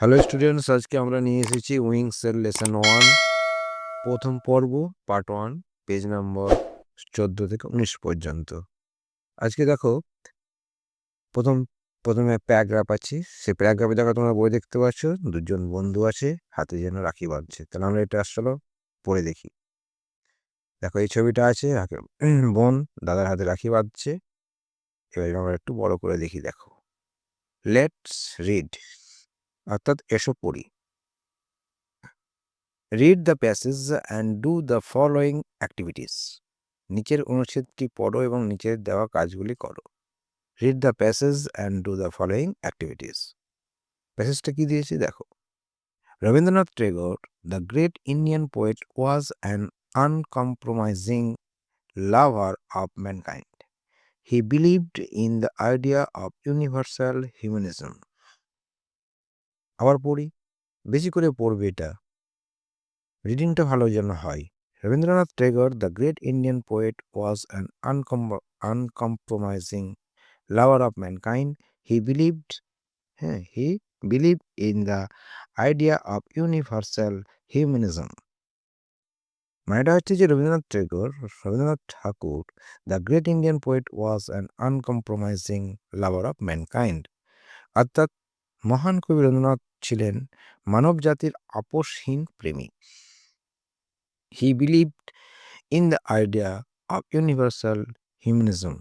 Hello students, আজকে আমরা নিয়ে এসেছি উইংসের লেসন 1 প্রথম পর্ব পার্ট 1 পেজ নম্বর 14 থেকে 19 পর্যন্ত। আজকে দেখো প্রথমে প্যারাগ্রাফ আছে। সেই প্যারাগ্রাফে দেখো তোমরা বই দেখতে পাচ্ছ, দুজন বন্ধু আছে, হাতে যেন রাখি বাঁধছে। তাহলে আমরা এটা আসলে পড়ে দেখি। দেখো এই ছবিটা আছে, বোন দাদার হাতে রাখি বাঁধছে। এবার আমরা একটু বড় করে দেখি। দেখো, লেটস রিড, অর্থাৎ এসো পড়ি। Read the passage and do the following activities. নিচের অনুচ্ছেদটি পড়ো এবং নিচের দেওয়া কাজগুলি করো। Read the passage and do the following activities. প্যাসেজটা কি দিয়েছি দেখো। Rabindranath Tagore, the great Indian poet, was an uncompromising lover of mankind. He believed in the idea of universal humanism. আবার পড়ি, বেশি করে পড়বে এটা, রিডিংটা ভালো যেন হয়। Rabindranath Tagore, the great Indian poet, was an uncompromising lover of mankind. He believed in the idea of universal humanism. মানেটা হচ্ছে যে Rabindranath Thakur, the great Indian poet, was an uncompromising lover of mankind. অর্থাৎ মহান কবি রবীন্দ্রনাথ ছিলেন মানব জাতির আপোষহীন প্রেমী। He believed in the idea of universal humanism.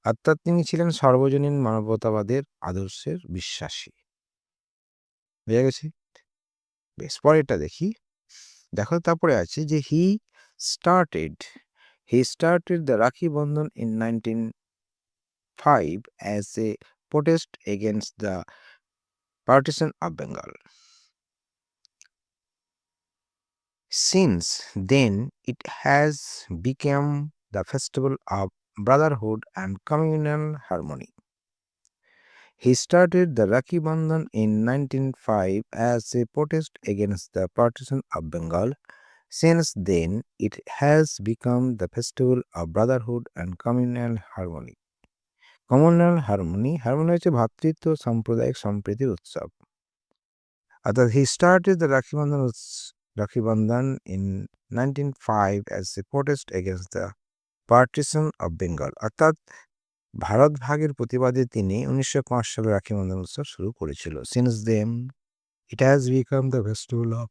অর্থাৎ তিনি ছিলেন সর্বজনীন মানবতাবাদের আদর্শের বিশ্বাসী। বুঝা গেছে? বেশ, পরেরটা দেখি। দেখো তারপরে আছে যে he started the Rakhi Bandhan in 1905 as a protest against the partition of Bengal. Since then, it has become the festival of brotherhood and communal harmony. He started the Rakhi Bandhan in 1905 as a protest against the partition of Bengal. Since then, it has become the festival of brotherhood and communal harmony. Communal harmony হচ্ছে ভ্রাতৃত্ব সাম্প্রদায়িক সম্প্রীতির উৎসব। অর্থাৎ he started the Rakhi Bandhan in 1905 as a protest against the partition of Bengal. অর্থাৎ ভারত ভাগের প্রতিবাদে তিনি 1905 সালে রাখি বন্ধন উৎসব শুরু করেছিল। Since then it has become the festival of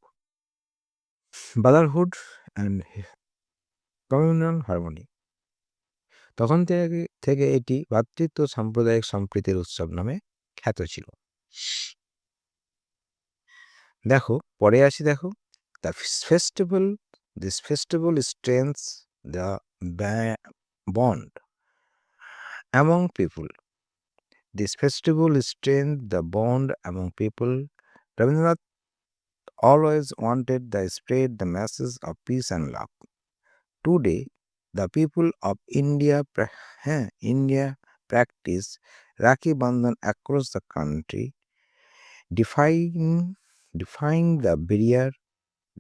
brotherhood and communal harmony. তখন থেকে এটি ভ্রাতৃত্ব সাম্প্রদায়িক সম্প্রীতির উৎসব নামে খ্যাত ছিল। দেখো পরে আসি। দেখো, this festival strengths the bond among people. This festival strengthened the bond among people. Rabindranath always wanted to spread the message of peace and love. Today, the people of India practice Rakhi Bandhan across the country, defying the barrier,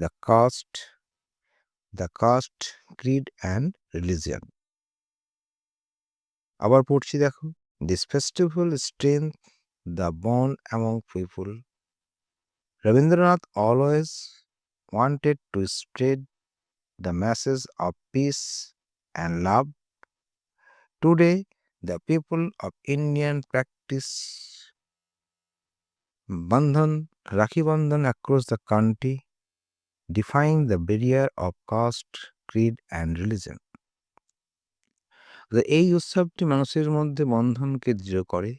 the caste, creed, and religion. আবার পড়ছি দেখো, this festival strengthened the bond among people. Rabindranath always wanted to spread the message of peace and love. Today, the people of India practice Rakhi Bandhan across the country, defying the barrier of caste, creed and religion. এই উৎসবটি মানুষের মধ্যে বন্ধনকে দৃঢ় করে।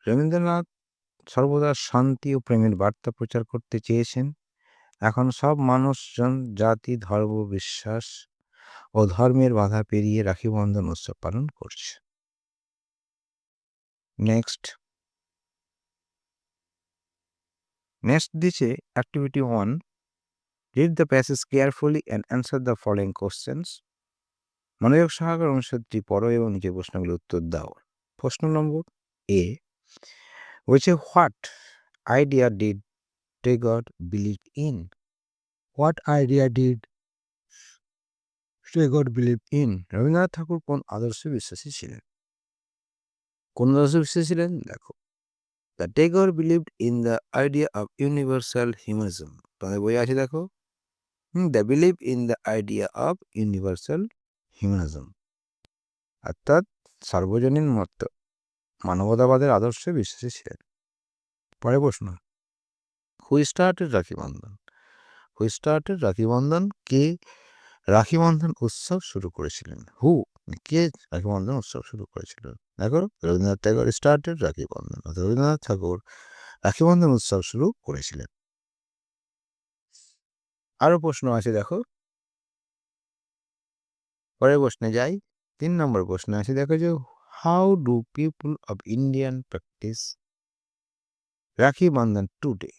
রবীন্দ্রনাথ সর্বদা শান্তি ও প্রেমের বার্তা প্রচার করতে চেয়েছেন। এখন সব মানুষজন জাতি, ধর্ম, বিশ্বাস ও ধর্মের বাধা পেরিয়ে রাখি বন্ধন উৎসব পালন করছে। নেক্সট দিচ্ছে activity 1, read the passage carefully and answer the following questions. মনোযোগ সহকারে অনুচ্ছেদটি পড়ো এবং নিজের প্রশ্নগুলোর উত্তর দাও। প্রশ্ন নম্বর এ হচ্ছে, what idea did Tagore believe in? What idea did Tagore believe in? Rabindranath Thakur কোন আদর্শে বিশ্বাসী ছিলেন? কোন আদর্শে বিশ্বাসী ছিলেন? দেখো, the Tagore believed in the idea of universal humanism. তোমাদের বই আছে দেখো, the believe in the idea of universal humanism, অর্থাৎ সার্বজনীন মত মানবতাবাদের আদর্শে বিশ্বাসী ছিলেন। পরের প্রশ্ন, who started Rakhi Bandhan? Who started Rakhi Bandhan? কে রাখি বন্ধন উৎসব শুরু করেছিলেন? হু, কে রাখি বন্ধন উৎসব শুরু করেছিলেন? দেখো, রবীন্দ্রনাথ ঠাকুর স্টার্টেড রাখি বন্ধন, অর্থাৎ রবীন্দ্রনাথ ঠাকুর রাখি বন্ধন উৎসব শুরু করেছিলেন। আরো প্রশ্ন আছে দেখো, পরের প্রশ্নে যাই। 3 নম্বর প্রশ্ন আছে দেখো যে, how do people of Indian practice Rakhi Bandhan today?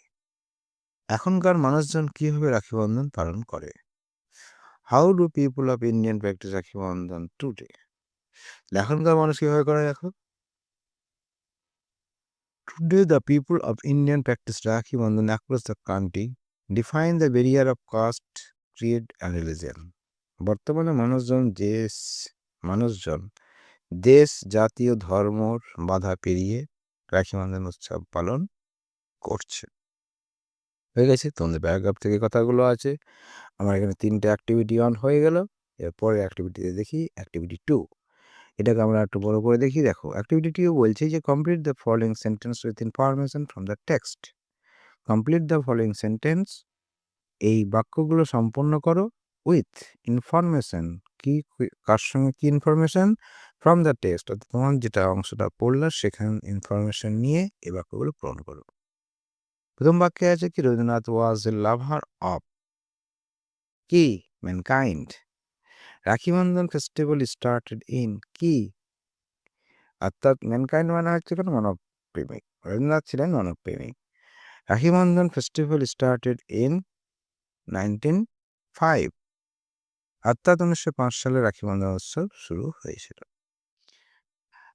এখনকার মানুষজন কিভাবে রাখি বন্ধন পালন করে? How do people of Indian practice Rakhi Bandhan today? এখনকার মানুষ কিভাবে করে দেখো, today the people of Indian practice Rakhi Bandhan across the country, define the barrier of caste, creed and religion. বর্তমানে মানুষজন দেশ জাতীয় ধর্মর বাধা পেরিয়ে রাখি বন্ধন উৎসব পালন করছে। হয়ে গেছে, তোমাদের প্যারাগ্রাফ থেকে কথাগুলো আছে। আমার এখানে 3টে অ্যাক্টিভিটি অন হয়ে গেল। এরপরে অ্যাক্টিভিটিতে দেখি অ্যাক্টিভিটি 2, এটাকে আমরা একটু বড় করে দেখি। দেখো, অ্যাক্টিভিটি 2 বলছে যে, complete the following sentence with information from the text. Complete the following sentence, এই বাক্যগুলো সম্পন্ন করো, উইথ ইনফরমেশন, কি কার সঙ্গে কি ইনফরমেশন, ফ্রম দ্য টেক্সট, অর্থাৎ তোমার যেটা অংশটা পড়লা সেখানে ইনফরমেশন নিয়ে এই বাক্যগুলো পূরণ করো। প্রথম বাক্যে আছে কি, রবীন্দ্রনাথ ওয়াজ এ লাভার অফ কি, mankind. Rakhi Bandhan festival started in কি, অর্থাৎ ম্যানকাইন্ড মানে হচ্ছে কোনো মানব প্রেমিক, রবীন্দ্রনাথ ছিলেন মানব প্রেমিক। Rakhi Bandhan festival started in 1905, অর্থাৎ 1905 সালে রাখি বন্ধন উৎসব শুরু হয়েছিল।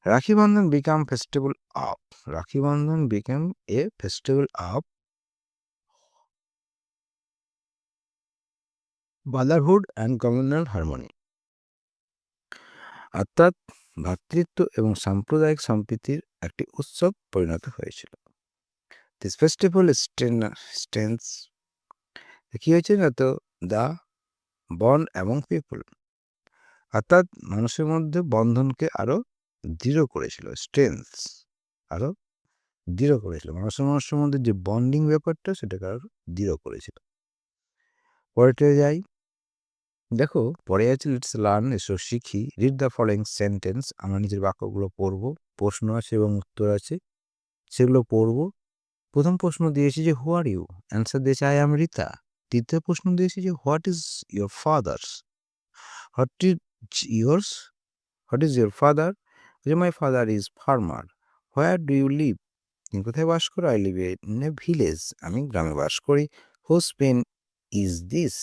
রাখি Bandhan become festival of, Rakhi Bandhan become a festival of brotherhood and communal harmony, অর্থাৎ ভ্রাতৃত্ব এবং সাম্প্রদায়িক সম্প্রীতির একটি উৎসব পরিণত হয়েছিল। দিস ফেস্টিভ্যাল স্ট্রেন্থ কি হয়েছে না, তো দ্য বন্ড অ্যামং পিপল, অর্থাৎ মানুষের মধ্যে বন্ধনকে আরো দৃঢ় করেছিল, স্ট্রেংথ আরো দৃঢ় করেছিল, মানুষের মধ্যে যে বন্ডিং ব্যাপারটা সেটাকে আরো দৃঢ় করেছিল। পরেরটা যাই, দেখো পরে আছে লেটস লার্ন, এসো শিখি, রিড দ্য ফলোইং সেন্টেন্স, আমরা নিজের বাক্যগুলো পড়বো, প্রশ্ন আছে এবং উত্তর আছে সেগুলো পড়বো। প্রথম প্রশ্ন দিয়েছি যে হু আর ইউ, অ্যান্সার দিয়েছে আই অ্যাম রিতা। দ্বিতীয় প্রশ্ন দিয়েছি যে what is your father's, what is yours, what is your father, my father is farmer. Where do you live, তুমি কোথায় বাস করো, I live in a village, আমি গ্রামে বাস করি। Whose pen is this,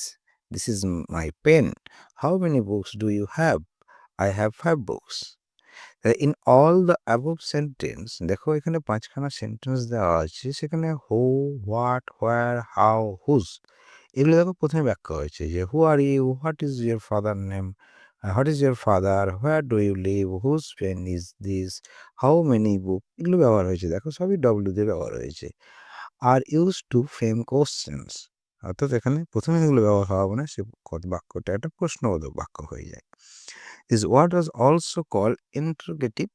this is my pen. How many books do you have, I have 5 books. In all the above sentence, দেখো এখানে 5খানা সেন্টেন্স দেওয়া আছে, সেখানে who, what, where, how, whose, এগুলো দেখো প্রথমে ব্যাখ্যা হয়েছে যে who are you, what is your father name, what is your father, where do you live, whose pen is this, how many book, এগুলো ব্যবহার হয়েছে। দেখো সবই ডব্লিউ দিয়ে ব্যবহার হয়েছে। Are use to frame questions, অর্থাৎ এখানে প্রথমে এগুলো ব্যবহার হওয়া না, সে বাক্যটা একটা প্রশ্নবোধক বাক্য হয়ে যায়। This word was also call interrogative,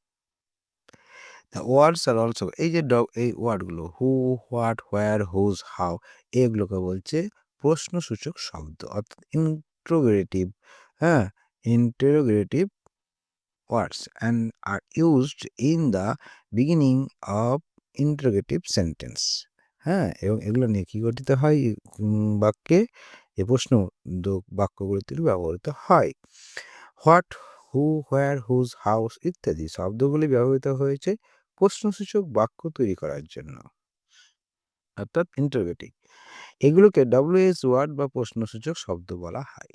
the words are also, এই যে এই ওয়ার্ডগুলো who, what, where, whose, how, এগুলোকে বলছে প্রশ্নসূচক শব্দ, অর্থাৎ ইন্টারোগেটিভ, হ্যাঁ, interrogative words and are used in the beginning of interrogative sentence. হ্যাঁ, এবং এগুলো নিয়ে কী গঠিত হয়, বাক্যে এই প্রশ্ন বাক্যগুলিতে ব্যবহৃত হয়। What, who, where, whose, how ইত্যাদি শব্দগুলি ব্যবহৃত হয়েছে প্রশ্নসূচক বাক্য তৈরি করার জন্য, অর্থাৎ ইন্টারোগেটিভ। এগুলোকে ডব্লিউএইচ ওয়ার্ড বা প্রশ্নসূচক শব্দ বলা হয়।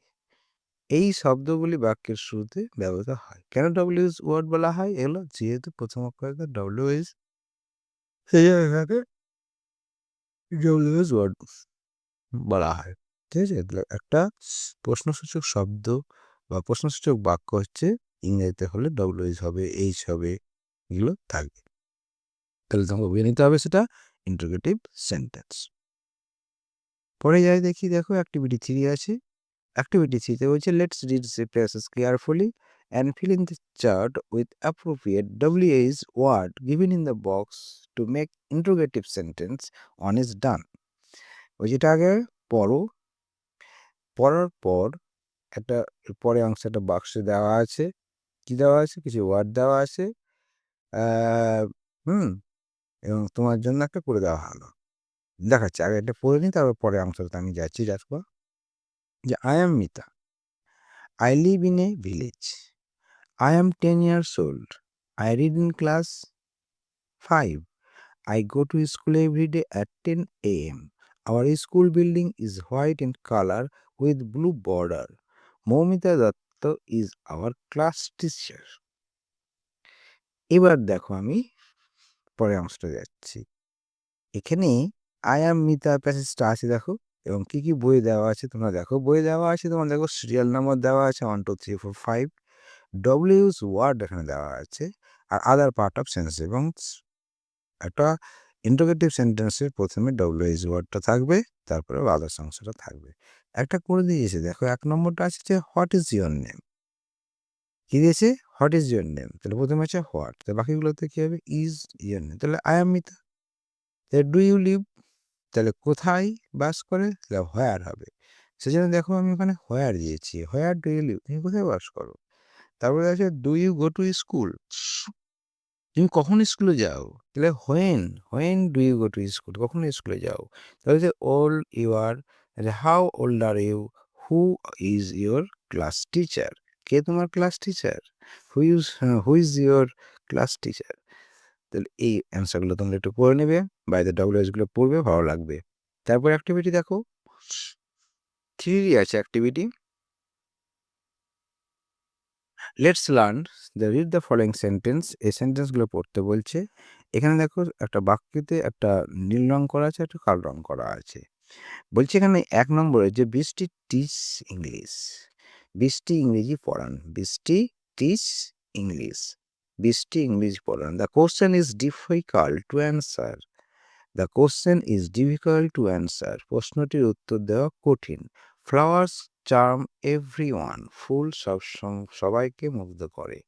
এই শব্দগুলি বাক্যের শুরুতে ব্যবহৃত হয়। কেন ডব্লিউএইচ ওয়ার্ড বলা হয়, এগুলো যেহেতু প্রথম অক্ষরটা ডব্লিউএইচ, সেই জায়গাতে ডব্লিউএইচ ওয়ার্ড বলা হয়। ঠিক আছে, একটা প্রশ্নসূচক শব্দ বা প্রশ্নসূচক বাক্য হচ্ছে ইংরেজিতে হলে ডব্লিউএইচ হবে, এইচ হবে, এগুলো থাকবে। তাহলে তোমাকে বুঝে নিতে হবে সেটা ইন্টারোগেটিভ সেন্টেন্স। পরে যাই দেখি, দেখো অ্যাক্টিভিটি 3 আছে। অ্যাক্টিভিটি 3 তে বলছে let's read the phrases carefully and fill in the chart with appropriate WH word given in the box to make interrogative sentence on is done. ওই যেটা আগে পড়ো, পড়ার পর একটা পরে অংশ একটা বাক্সে দেওয়া আছে। কি দেওয়া আছে? কিছু ওয়ার্ড দেওয়া আছে। হুম, এবং তোমার জন্য একটা করে দেওয়া হলো। দেখাচ্ছি, আগে এটা পড়ে নিই, তারপর পরে অংশটাতে আমি যাচ্ছি। দেখো যে I am Mita. I live in a village. I am 10 years old. I read in class 5. I go to school every day at 10 a.m. Our school building is white in color with blue border. Momita Datta is our class teacher. এবার দেখো আমি পরের অংশটা যাচ্ছি। এখানে I am Mita প্যাসেজটা আছে দেখো, এবং কি কি বই দেওয়া আছে তোমরা দেখো। বই দেওয়া আছে, তোমার দেখো সিরিয়াল নাম্বার দেওয়া আছে 1 2 3 4 5। ডব্লিউ's ওয়ার্ড এখানে দেওয়া আছে, আর আদার পার্ট অফ সেন্টেন্স। এবং একটা ইন্টারোগেটিভ সেন্টেন্সের প্রথমে ডব্লিউএইচ ওয়ার্ডটা থাকবে, তারপরে আদার্স অংশটা থাকবে। একটা করে দিয়েছে দেখো, 1 নম্বরটা আছে যে হোয়াট ইজ ইওর নেম। কি দিয়েছে? What is your name. তাহলে প্রথমে আছে হোয়াট, তো বাকিগুলোতে কি হবে? Is your name. তাহলে আই এম মিতা। তাহলে ডু ইউ লিভ, তাহলে কোথায় বাস করে? তাহলে হোয়ার হবে। সেজন্য দেখো আমি ওখানে হোয়ার দিয়েছি। হোয়ার ডু ইউ লিভ, তুমি কোথায় বাস করো? তারপরে আছে do you go to school, তুমি কখন স্কুলে যাও? তাহলে when do you go to school, কখন স্কুলে যাও? তাহলে যে old you are, how old are you, who is your class teacher, কে তোমার class teacher, who is your class teacher. তাহলে এই অ্যান্সারগুলো তোমরা একটু পড়ে নেবে, বাইরে ডব্লিউএসগুলো পড়বে, ভালো লাগবে। তারপর অ্যাক্টিভিটি দেখো 3 আছে activity. Let's learn read the following sentence. এই সেন্টেন্সগুলো পড়তে বলছে। এখানে দেখো একটা বাক্যতে একটা নীল রং করা আছে, একটা কালো রং করা আছে। বলছে এখানে 1 নম্বরে যে বৃষ্টি টিচ ইংলিশ, বৃষ্টি ইংরেজি পড়ান, বৃষ্টি টিচ ইংলিশ, বৃষ্টি ইংরেজি পড়ান। The question is difficult to answer, the question is difficult to answer, প্রশ্নটির উত্তর দেওয়া কঠিন। ফ্লাওয়ার্স চার্ম এভরিওয়ান, ফুল সবাইকে মুগ্ধ করে।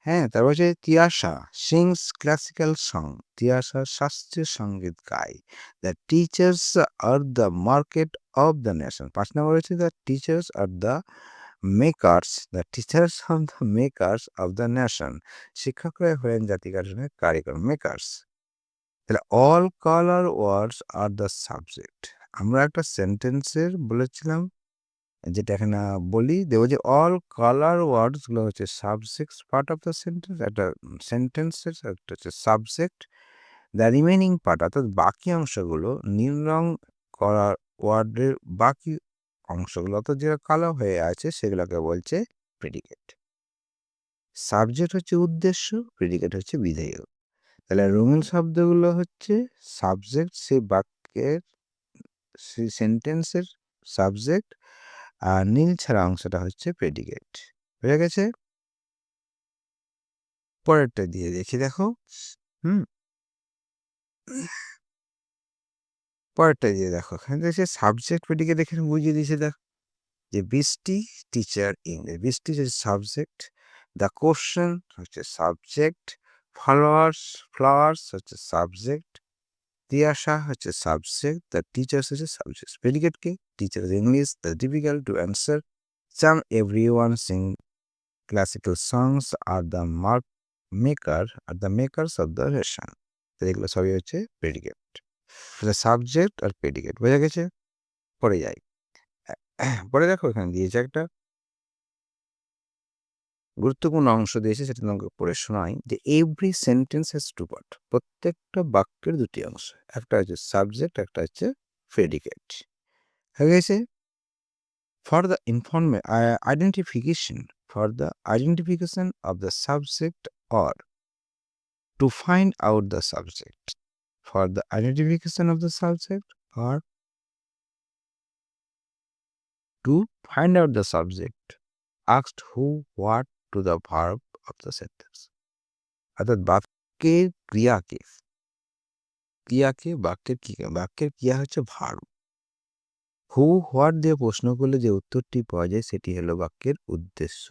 হ্যাঁ, তারপর হচ্ছে Tiyasha sings classical song, Tiyasha শাস্ত্রীয় সঙ্গীত গায়। The teachers are the market of the nation. 5 number হচ্ছে the teachers are the makers, the teachers of the makers of the nation, শিক্ষকরাই হলেন জাতি গঠনের কারিগর, মেকার্স। তাহলে all colour words are the subject. আমরা একটা সেন্টেন্সের বলেছিলাম, যেটা এখানে বলি দেবো যে অল কালার ওয়ার্ডসগুলো হচ্ছে subject part of the sentence, একটা সেন্টেন্সের একটা হচ্ছে সাবজেক্ট। দ্য রিমেনিং পার্ট অর্থাৎ বাকি অংশগুলো, নীল রং করা ওয়ার্ডের বাকি অংশগুলো অর্থাৎ যেটা কালো হয়ে আছে সেগুলোকে বলছে প্রেডিকেট। সাবজেক্ট হচ্ছে উদ্দেশ্য, প্রেডিকেট হচ্ছে বিধেয়। তাহলে রঙিন শব্দগুলো হচ্ছে সাবজেক্ট, সেই বাক্যের সেই সেন্টেন্সের সাবজেক্ট, আর নীল ছাড়া অংশটা হচ্ছে প্রেডিকেট। হয়ে গেছে? পরেরটা দিয়ে দেখি দেখো। পরেরটা দিয়ে দেখো, এখানে দেখছে সাবজেক্ট প্রেডিকেট দেখে বুঝিয়ে দিয়েছে। দেখো যে বৃষ্টি টিচার ইংলিশ, বৃষ্টি হচ্ছে সাবজেক্ট, দ্য কোশ্চেন হচ্ছে সাবজেক্ট, ফ্লাওয়ার্স হচ্ছে সাবজেক্ট, তিয়াশা হচ্ছে সাবজেক্ট, দ্য টিচার্স হচ্ছে সাবজেক্ট। প্রেডিকেট কি? Teachers English, the difficult to answer, চাম everyone sing classical songs, are the makers of the nation. এগুলো সবই হচ্ছে প্রেডিকেট। সাবজেক্ট আর প্রেডিকেট বোঝা গেছে? পরে যাই। পরে দেখো এখানে দিয়েছে একটা গুরুত্বপূর্ণ অংশ দিয়েছে, সেটা তোমাকে পড়ে শোনাই যে every sentence has to part, প্রত্যেকটা বাক্যের দুটি অংশ, একটা হচ্ছে সাবজেক্ট, একটা হচ্ছে প্রেডিকেট। হয়ে গেছে? For the identification of the subject or to find out the subject, for the identification of the subject or to find out the subject asked who what to the verb of the sentence, অর্থাৎ বাক্যের ক্রিয়াকে ক্রিয়াকে বাক্যের ক্রিয়া হচ্ছে verb. Who what দিয়ে প্রশ্ন করলে যে উত্তরটি পাওয়া যায় সেটি হলো বাক্যের উদ্দেশ্য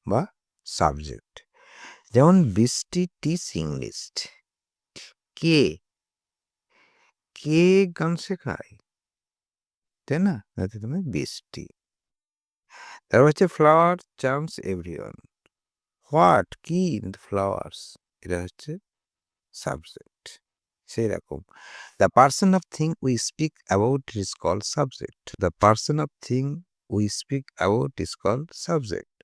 বা সাবজেক্ট। যেমন বৃষ্টিটি সিংলিস্ট। কে কে গান শেখায়, তাই না? তাতে তুমি বৃষ্টি। তারপর হচ্ছে ফ্লাওয়ার চার্মস এভরিওয়ান। হোয়াট কি ফ্লাওয়ার্স, এটা হচ্ছে সাবজেক্ট। সেই রকম the person of thing we speak about is call subject. The person of thing we speak about is call subject.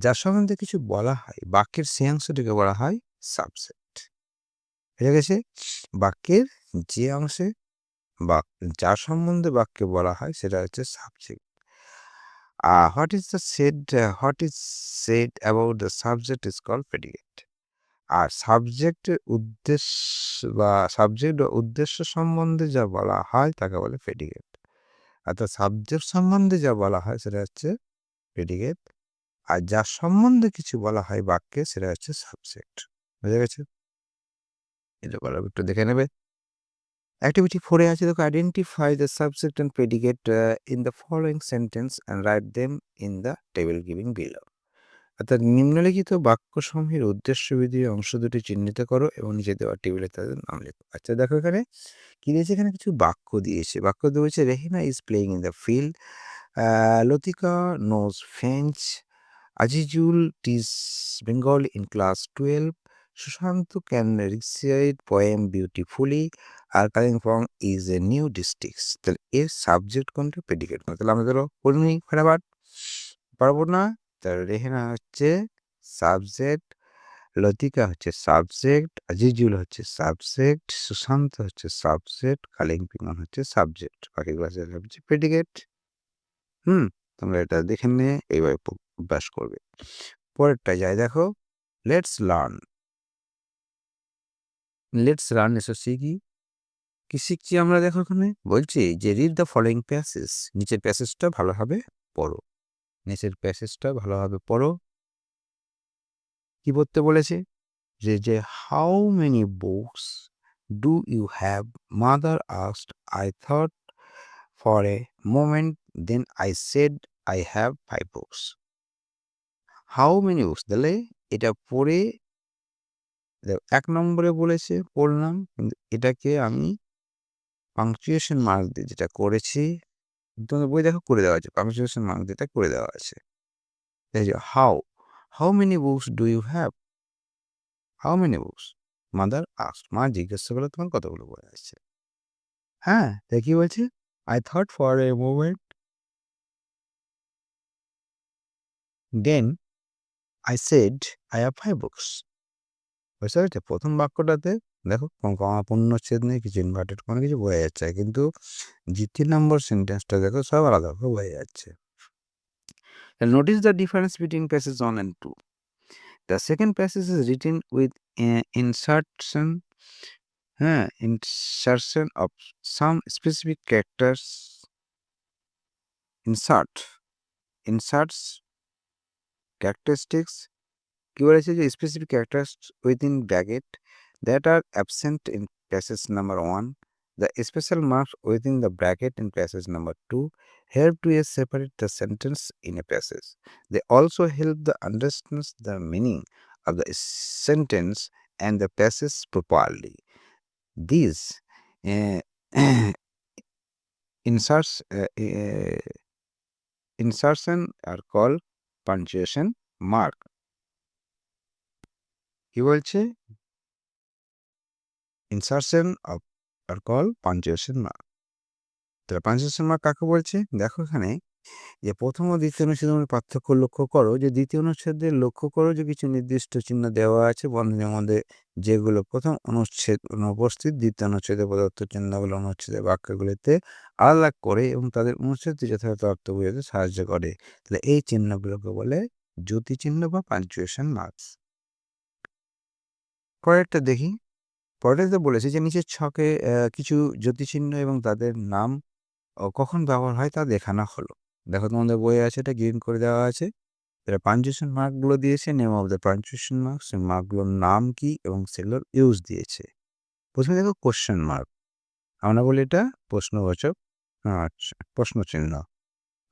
যার সম্বন্ধে কিছু বলা হয় বাক্যের সে অংশটিকে বলা হয় সাবজেক্ট। হয়ে গেছে বাক্যের যে অংশে বা যার সম্বন্ধে বাক্যে বলা হয় সেটা হচ্ছে subject. What is said about the subject is call predicate. আর সাবজেক্টের উদ্দেশ্য সম্বন্ধে যা বলা হয় তাকে বলে প্রেডিকেট। অর্থাৎ সাবজেক্ট সম্বন্ধে যা বলা হয় সেটা হচ্ছে প্রেডিকেট, আর যার সম্বন্ধে কিছু বলা হয় বাক্যে সেটা হচ্ছে সাবজেক্ট। বুঝা গেছে? এটা বলা একটু দেখে নেবে। অ্যাক্টিভিটি 4 আছে, দেখো, identify the subject and predicate in the following sentence and write them in the table giving below. অর্থাৎ নিম্নলিখিত বাক্যসমূহের উদ্দেশ্যবিধি অংশ দুটি চিহ্নিত করো এবং নিচে দেওয়া টেবিলে তাদের নাম লেখো। আচ্ছা দেখো এখানে কি দিয়েছে, এখানে কিছু বাক্য দিয়েছে। বাক্য দিয়েছে Rehina is playing in the field, Latika knows French, Azizul teaches Bengali in class 12, Sushanta can recite poem beautifully, আর Kalimpong is a new district. তাহলে এর সাবজেক্ট কোনটা, প্রেডিকেট কোনটা? তাহলে আমাদেরও পড়ে নিই ফটাফট, পারবো না? তার রেহেনা হচ্ছে সাবজেক্ট, লতিকা হচ্ছে সাবজেক্ট, আজিজুল হচ্ছে সাবজেক্ট, সুশান্ত হচ্ছে সাবজেক্ট, কালিম্পং হচ্ছে সাবজেক্ট, বাকিগুলো হচ্ছে প্রেডিকেট। তোমরা এটা দেখে নিয়ে এইভাবে অভ্যাস করবে। পরেরটা যাই, দেখো, লেটস লার্ন এসো শিখি। কি শিখছি আমরা? দেখো এখানে বলছি যে রিড দ্য ফলোয়িং প্যাসেজ। নিচের প্যাসেজটা ভালোভাবে পড়ো। কি পড়তে বলেছে? যে how many books do you have, mother asked. I thought for a moment, then I said I have 5 books. How many books, তাহলে এটা পড়ে 1 নম্বরে বলেছে পড়লাম, কিন্তু এটাকে আমি পাংচুয়েশন মার্ক দিয়ে যেটা করেছি, তোমাদের বই দেখো করে দেওয়া আছে, পাংচুয়েশন মার্ক দিয়ে এটা করে দেওয়া আছে। এই যে how many books do you have, how many books, mother asked, মা জিজ্ঞাসা করলে তোমার কতগুলো বই আছে। হ্যাঁ, তাই কি বলছে? I thought for a moment, then I said I have 5 books. বুঝতে পেরেছো? প্রথম বাক্যটাতে দেখো কমা পূর্ণচ্ছেদ নেই, কিছু ইনভার্টেড কোনো কিছু বোঝা যাচ্ছে, কিন্তু দ্বিতীয় নম্বর সেন্টেন্সটা দেখো সব আলাদা করে বোঝা যাচ্ছে। Notice the difference between passage 1 and 2. The second passage is written with insertion, insertion of some specific characters. Inserts characteristics, কি বলেছে যে specific characters within bracket that are absent in passage number 1. The special marks within the bracket in passage number 2 help to separate the sentence in a passage. They also help the understand the meaning of the sentence and the passage properly. These uh, inserts insertion are called punctuation mark. কি বলছে? Insertion আর call punctuation mark. তাহলে punctuation mark কাকে বলছে? দেখো এখানে যে প্রথম ও দ্বিতীয় অনুচ্ছেদের পার্থক্য লক্ষ্য করো, যে দ্বিতীয় অনুচ্ছেদের লক্ষ্য করো যে কিছু নির্দিষ্ট চিহ্ন দেওয়া আছে বন্ধনীর মধ্যে, যেগুলো প্রথম অনুচ্ছেদ অনুপস্থিত, দ্বিতীয় অনুচ্ছেদে প্রদত্ত চিহ্নগুলো অনুচ্ছেদের বাক্যগুলিতে আলাদা করে এবং তাদের অনুচ্ছেদটি যথাযথ অর্থ বোঝাতে সাহায্য করে। তাহলে এই চিহ্নগুলোকে বলে জ্যোতি চিহ্ন বা পাঞ্চুয়েশন মার্কস। পরেরটা দেখি। পরেরটাতে বলেছে যে নিচের ছকে কিছু জ্যোতিচিহ্ন এবং তাদের নাম কখন ব্যবহার হয় তা দেখানো হলো। দেখো তোমাদের বইয়ে আছে, এটা গ্রিন করে দেওয়া আছে। এটা পাঞ্চুয়েশন মার্কগুলো দিয়েছে, name of the punctuation marks, মার্কগুলোর নাম কি এবং সেগুলোর ইউজ দিয়েছে। প্রথমে দেখো কোশ্চেন মার্ক, আমরা বলি এটা প্রশ্নবাচক, আচ্ছা প্রশ্ন চিহ্ন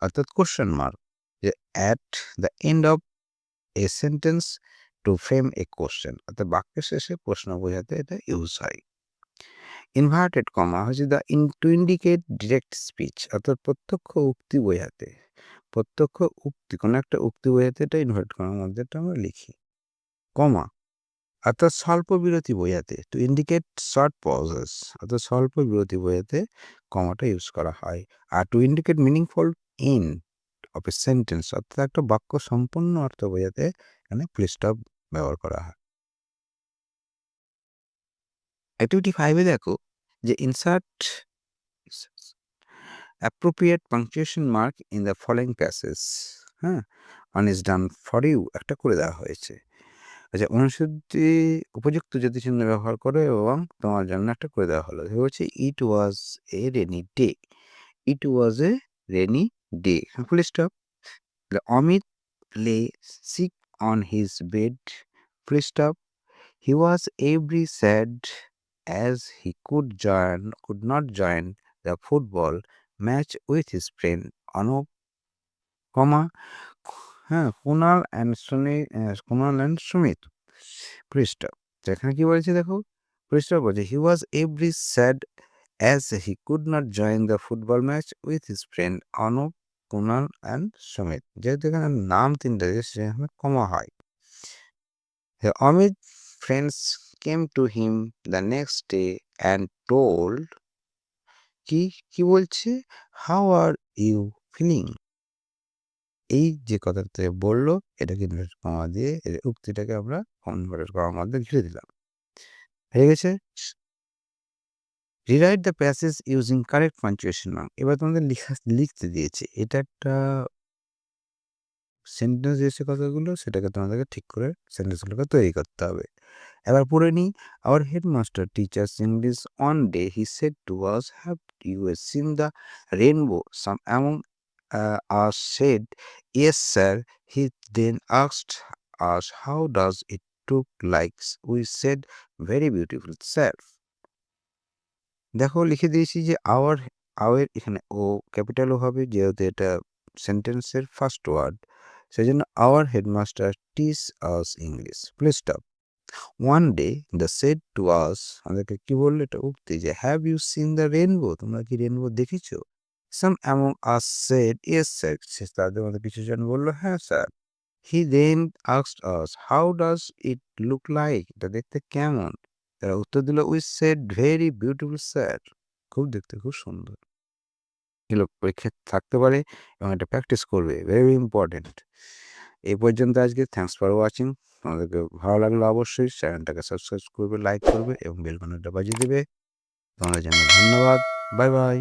অর্থাৎ কোশ্চেন মার্ক, যে at the end of a sentence to frame A question, অর্থাৎ বাক্যের শেষে প্রশ্ন বোঝাতে এটা ইউজ হয়। ইনভার্টেড কমা হচ্ছে the to indicate direct speech, অর্থাৎ প্রত্যক্ষ উক্তি বোঝাতে, প্রত্যক্ষ উক্তি কোনো একটা উক্তি বোঝাতে এটা ইনভার্ট কমার মধ্যে এটা আমরা লিখি। কমা অর্থাৎ স্বল্প বিরতি বোঝাতে, টু ইন্ডিকেট শর্ট পজেস, অর্থাৎ স্বল্প বিরতি বোঝাতে কমাটা ইউজ করা হয়। আর to indicate meaningful end of a sentence, অর্থাৎ একটা বাক্য সম্পূর্ণ অর্থ বোঝাতে এখানে ফুল স্টপ ব্যবহার করা হয়। অ্যাক্টিভিটি 5 দেখো যে insert appropriate punctuation mark in the following passage. হ্যাঁ, one is done for you, একটা করে দেওয়া হয়েছে। আচ্ছা, অনুচ্ছেদটি উপযুক্ত জ্যোতিচিহ্ন ব্যবহার করে এবং তোমার জন্য একটা করে দেওয়া হলো। হচ্ছে it was a rainy day, it was a rainy day, full stop. Amit lay sick on his bed, full stop. He was every sad as he could not join the football match with his friend Anup, comma, হ্যাঁ, Kunal and Sumit, full stop। তো এখানে কি বলেছে দেখো, full stop বলছে he was every sad as he could not join the football match with his friend Anup, Kunal and Sumit. যেহেতু এখানে নাম তিনটা দিয়েছে সেখানে কমা হয়। The Amit friends came to him the next day and told কি বলছে, হাউ আর ইউ ফিলিং, এই যে কথাটা বললো এটাকে ইনভার্টেড কমা দিয়ে এর উক্তিটাকে আমরা ইনভার্টেড কমার মধ্যে ঘিরে দিলাম, হয়ে গেছে। Rewrite the passage using correct punctuation mark, এবার তোমাদের লিখতে দিয়েছে, এটা একটা সেন্টেন্স দিয়েছে কথাগুলো, সেটাকে তোমাদেরকে ঠিক করে সেন্টেন্সগুলোকে তৈরি করতে হবে। এবার পড়ে নিই। Our headmaster teachers English one day he said to us, have you seen the rainbow, some among us said yes sir, he then asked us how does it took likes, we said very beautiful sir. দেখো লিখে দিয়েছি যে hour এখানে ও capital ও হবে, যেহেতু এটা সেন্টেন্সের first word, সেই জন্য our headmaster teach us English, please stop. One day the said to us, আমাদেরকে কি বললো, এটা উক্তি, যে have you seen the rainbow, তোমরা কি রেনবো দেখেছো? Some among us said yes sir, তাদের মধ্যে কিছু জন বললো হ্যাঁ sir. He then asked us how does it look like, এটা দেখতে কেমন? তারা উত্তর দিল we said very beautiful sir, দেখতে খুব সুন্দর। এগুলো পরীক্ষায় থাকতে পারে এবং এটা প্র্যাকটিস করবে, ভেরি ইম্পর্টেন্ট। এই পর্যন্ত আজকে, থ্যাঙ্কস ফর ওয়াচিং। তোমাদেরকে ভালো লাগলে অবশ্যই চ্যানেলটাকে সাবস্ক্রাইব করবে, লাইক করবে এবং বেল বাটনটা বাজিয়ে দেবে। তোমাদের জন্য ধন্যবাদ, বাই বাই।